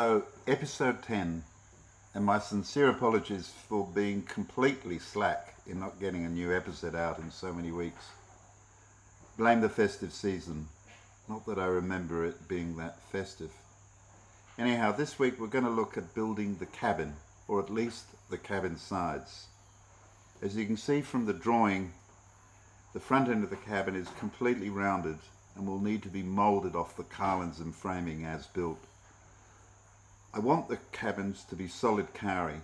So, episode 10, and my sincere apologies for being completely slack in not getting a new episode out in so many weeks. Blame the festive season. Not that I remember it being that festive. Anyhow, this week we're going to look at building the cabin, or at least the cabin sides. As you can see from the drawing, the front end of the cabin is completely rounded and will need to be moulded off the carlins and framing as built. I want the cabins to be solid kauri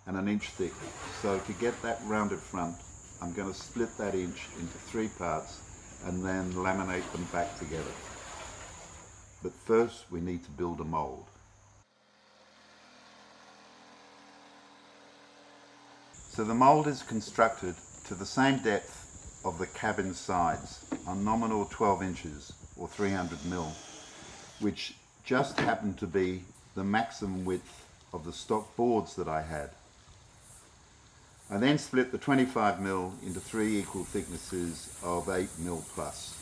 and an inch thick, so to get that rounded front I'm going to split that inch into 3 parts and then laminate them back together. But first we need to build a mould. So the mould is constructed to the same depth of the cabin sides, a nominal 12 inches or 300mm, which just happened to be the maximum width of the stock boards that I had. I then split the 25mm into 3 equal thicknesses of 8mm plus.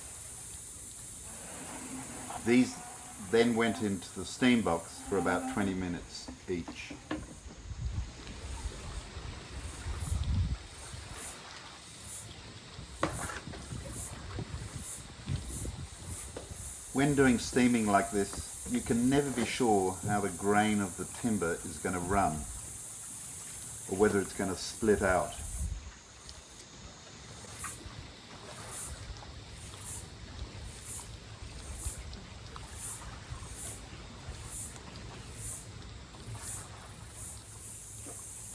These then went into the steam box for about 20 minutes each. When doing steaming like this, you can never be sure how the grain of the timber is going to run, or whether it's going to split out.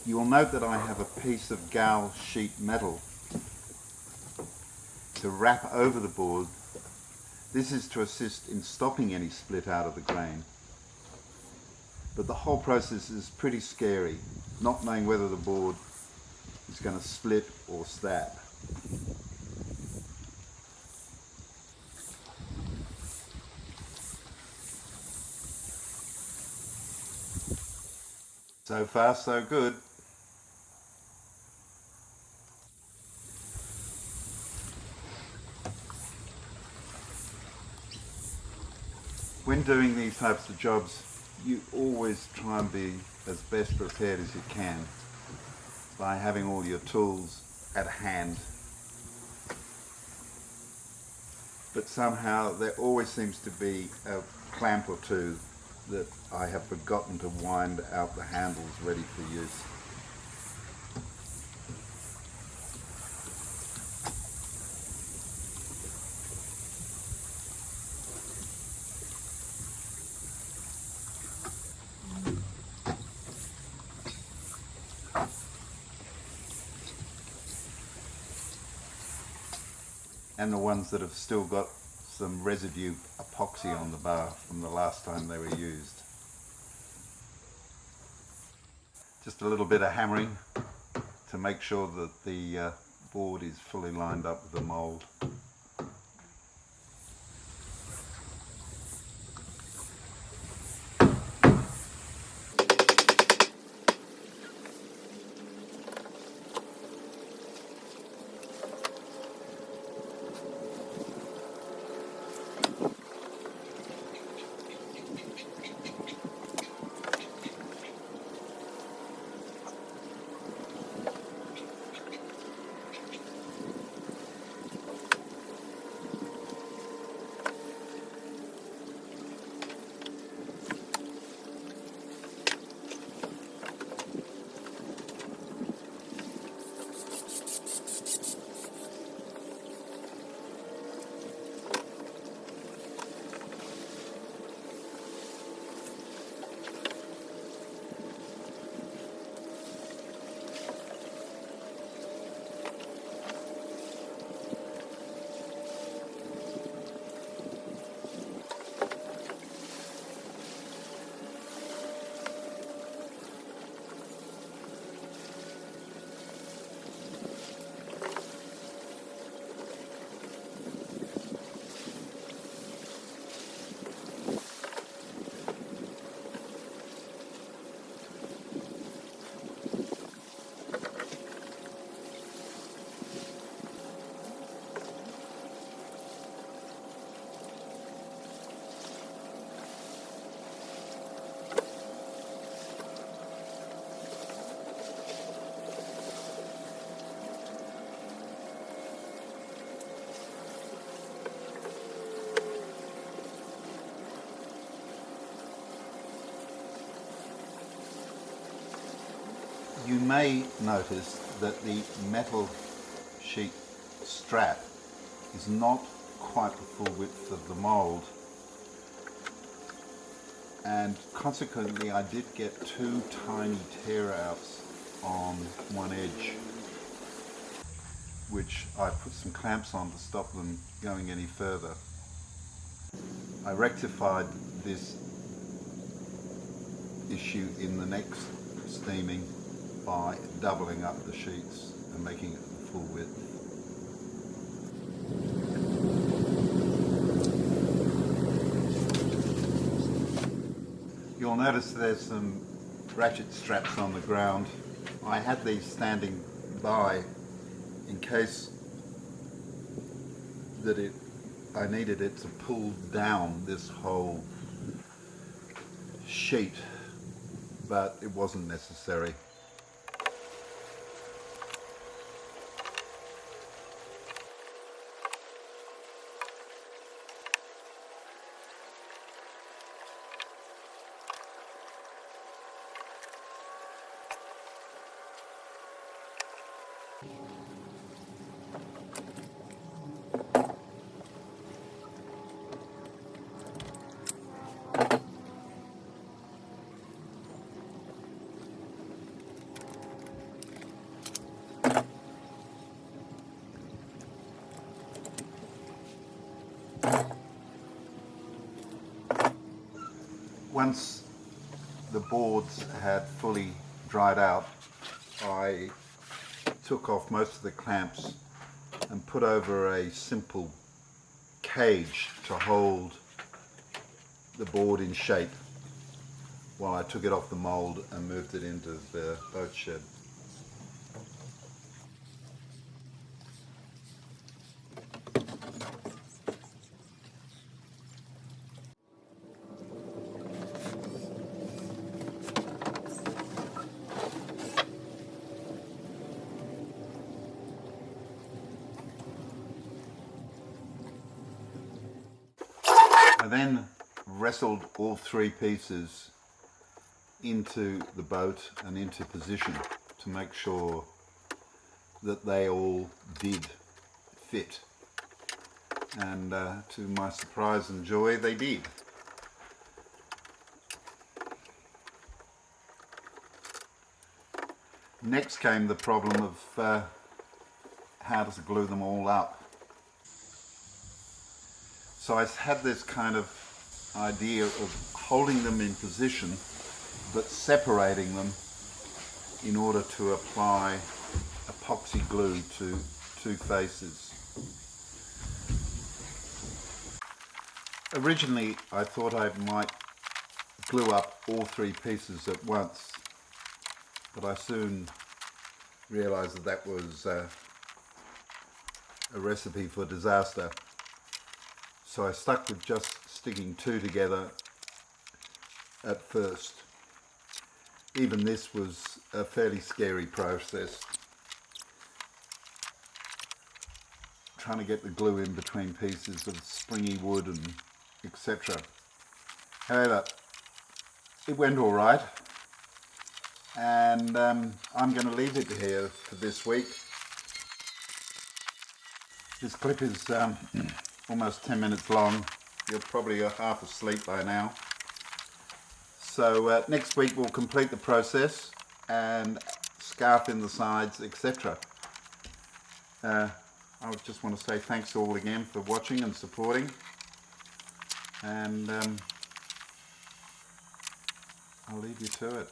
You will note that I have a piece of Gaff sheet metal to wrap over the board. This is to assist in stopping any split out of the grain. But the whole process is pretty scary, not knowing whether the board is going to split or stab. So far so good. When doing these types of jobs, you always try and be as best prepared as you can by having all your tools at hand. But somehow there always seems to be a clamp or two that I have forgotten to wind out the handles ready for use. And the ones that have still got some residue epoxy on the bar from the last time they were used. Just a little bit of hammering to make sure that the board is fully lined up with the mould. You may notice that the metal sheet strap is not quite the full width of the mould, and consequently I did get two tiny tear outs on one edge, which I put some clamps on to stop them going any further. I rectified this issue in the next steaming by doubling up the sheets and making it the full width. You'll notice there's some ratchet straps on the ground. I had these standing by in case that I needed it to pull down this whole sheet, but it wasn't necessary. Once the boards had fully dried out, I took off most of the clamps and put over a simple cage to hold the board in shape while I took it off the mould and moved it into the boat shed. I then wrestled all three pieces into the boat and into position to make sure that they all did fit, and to my surprise and joy, they did. Next came the problem of how to glue them all up. So I had this kind of idea of holding them in position but separating them in order to apply epoxy glue to two faces. Originally I thought I might glue up all three pieces at once, but I soon realized that that was a recipe for disaster. So I stuck with just sticking two together at first. Even this was a fairly scary process, trying to get the glue in between pieces of springy wood and etc. However, it went all right, and I'm going to leave it here for this week. This clip is almost 10 minutes long. You're probably half asleep by now. So next week we'll complete the process and scarf in the sides, etc. I just want to say thanks all again for watching and supporting, and I'll leave you to it.